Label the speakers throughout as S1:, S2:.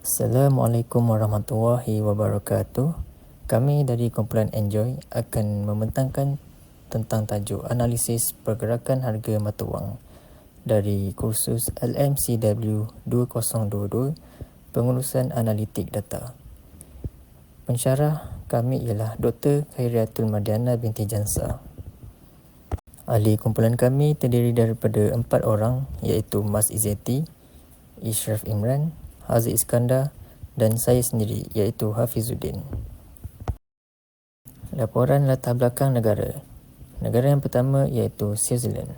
S1: Assalamualaikum warahmatullahi wabarakatuh. Kami dari kumpulan Enjoy akan membentangkan tentang tajuk analisis pergerakan harga mata wang dari kursus LMCW 2022 Pengurusan Analitik Data. Pensyarah kami ialah Dr. Khairiatul Mardiana binti Jansa. Ahli kumpulan kami terdiri daripada 4 orang iaitu Mas Izzati, Ishraf Imran, Haziq Iskandar dan saya sendiri iaitu Hafizuddin. Laporan latar belakang negara. Negara yang pertama iaitu Switzerland.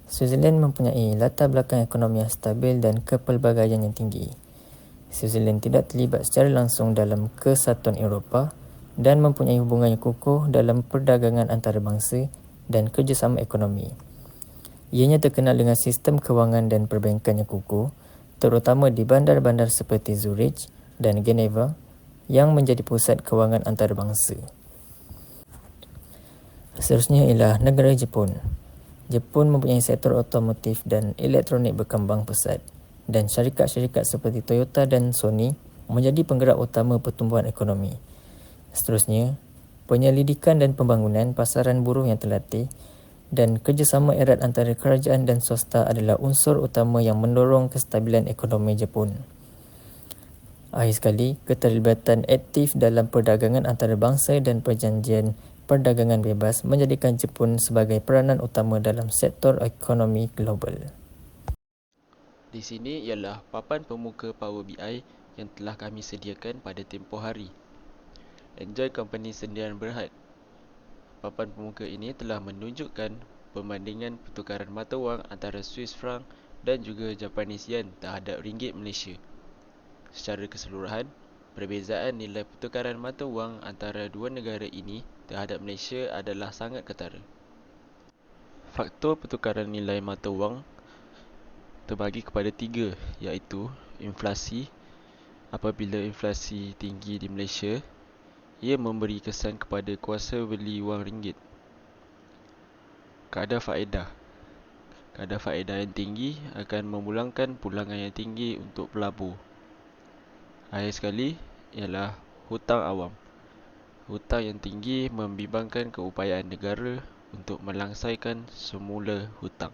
S1: Switzerland mempunyai latar belakang ekonomi yang stabil dan kepelbagaian yang tinggi. Switzerland tidak terlibat secara langsung dalam kesatuan Eropah dan mempunyai hubungan yang kukuh dalam perdagangan antarabangsa dan kerjasama ekonomi. Ianya terkenal dengan sistem kewangan dan perbankan yang kukuh, terutama di bandar-bandar seperti Zurich dan Geneva yang menjadi pusat kewangan antarabangsa. Seterusnya ialah negara Jepun. Jepun mempunyai sektor otomotif dan elektronik berkembang pesat dan syarikat-syarikat seperti Toyota dan Sony menjadi penggerak utama pertumbuhan ekonomi. Seterusnya, penyelidikan dan pembangunan pasaran buruh yang terlatih dan kerjasama erat antara kerajaan dan swasta adalah unsur utama yang mendorong kestabilan ekonomi Jepun. Akhir sekali, keterlibatan aktif dalam perdagangan antarabangsa dan perjanjian perdagangan bebas menjadikan Jepun sebagai peranan utama dalam sektor ekonomi global.
S2: Di sini ialah papan pemuka Power BI yang telah kami sediakan pada tempoh hari. Enjoy Company Sendirian Berhad. Papan pemuka ini telah menunjukkan perbandingan pertukaran mata wang antara Swiss franc dan juga Japanese yen terhadap ringgit Malaysia. Secara keseluruhan, perbezaan nilai pertukaran mata wang antara dua negara ini terhadap Malaysia adalah sangat ketara. Faktor pertukaran nilai mata wang terbagi kepada 3, iaitu inflasi. Apabila inflasi tinggi di Malaysia, ia memberi kesan kepada kuasa beli wang ringgit. Kadar faedah. Kadar faedah yang tinggi akan memulangkan pulangan yang tinggi untuk pelabur. Akhir sekali ialah hutang awam. Hutang yang tinggi membimbangkan keupayaan negara untuk melangsaikan semula hutang.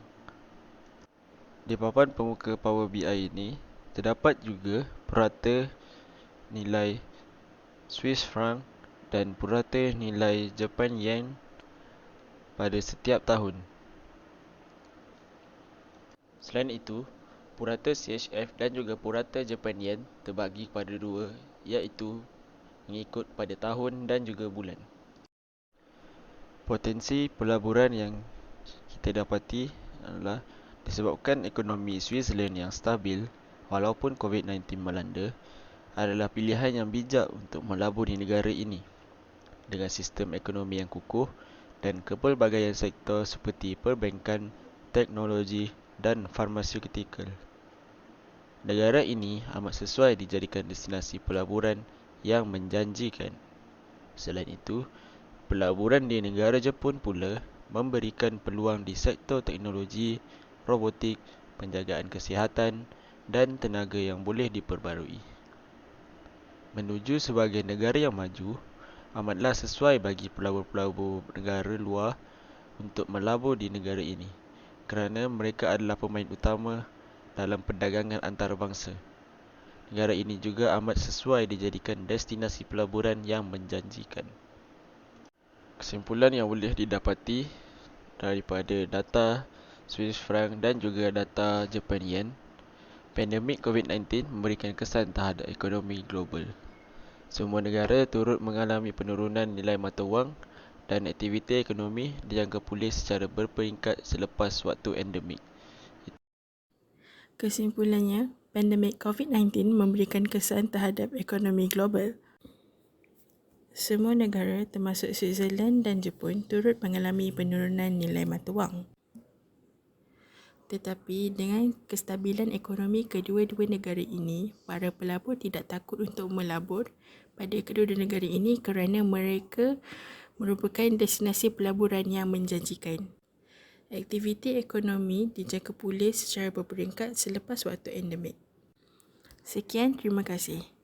S2: Di papan pemuka Power BI ini, terdapat juga purata nilai Swiss franc dan purata nilai Japan yen pada setiap tahun. Selain itu, purata CHF dan juga purata Japan yen terbagi kepada 2, iaitu mengikut pada tahun dan juga bulan. Potensi pelaburan yang kita dapati adalah disebabkan ekonomi Switzerland yang stabil walaupun COVID-19 melanda, adalah pilihan yang bijak untuk melabur di negara ini dengan sistem ekonomi yang kukuh dan kepelbagaian sektor seperti perbankan, teknologi dan farmaseutical. Negara ini amat sesuai dijadikan destinasi pelaburan yang menjanjikan. Selain itu, pelaburan di negara Jepun pula memberikan peluang di sektor teknologi, robotik, penjagaan kesihatan dan tenaga yang boleh diperbarui. Menuju sebagai negara yang maju, amatlah sesuai bagi pelabur-pelabur negara luar untuk melabur di negara ini, kerana mereka adalah pemain utama dalam perdagangan antarabangsa. Negara ini juga amat sesuai dijadikan destinasi pelaburan yang menjanjikan. Kesimpulan yang boleh didapati daripada data Swiss franc dan juga data Japan yen, pandemik COVID-19 memberikan kesan terhadap ekonomi global. Semua negara turut mengalami penurunan nilai mata wang dan aktiviti ekonomi dijangka pulih secara berperingkat selepas waktu endemik.
S3: Kesimpulannya, pandemik COVID-19 memberikan kesan terhadap ekonomi global. Semua negara termasuk Switzerland dan Jepun turut mengalami penurunan nilai mata wang. Tetapi dengan kestabilan ekonomi kedua-dua negara ini, para pelabur tidak takut untuk melabur pada kedua-dua negara ini kerana mereka merupakan destinasi pelaburan yang menjanjikan. Aktiviti ekonomi dijangka pulih secara berperingkat selepas waktu endemik. Sekian, terima kasih.